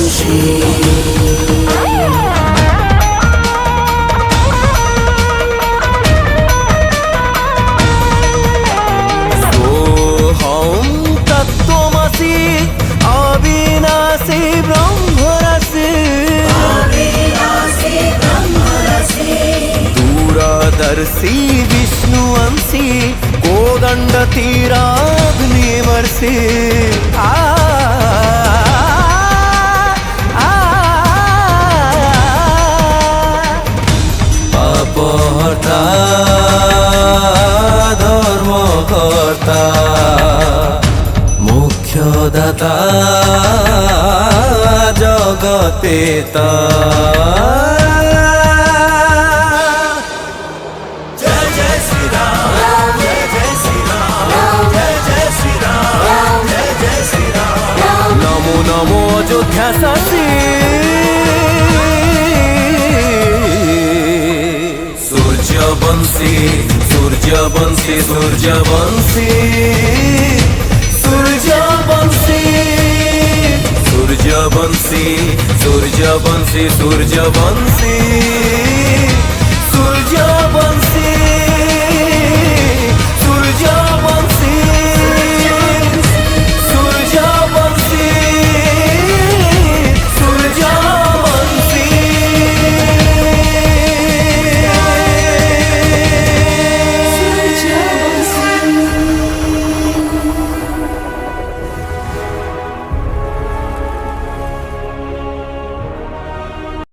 सूर्यवंशी। सोऽहं तत्त्वमसि अविनाशी ब्रह्मरसि। दूरदर्शी विष्णुवंशी कोदण्डतीराग्निवर्षि। अपहर्ता धर्मकर्ता मोक्षदाता जगतेता। जय जय श्री राम, जय जय श्री राम, जय जय श्री राम, जय जय श्री राम। नमो नमो अयोध्यासी। सूर्यवंशी सूर्यवंशी सूर्यवंशी सूर्यवंशी सूर्यवंशी सूर्यवंशी सूर्यवंशी।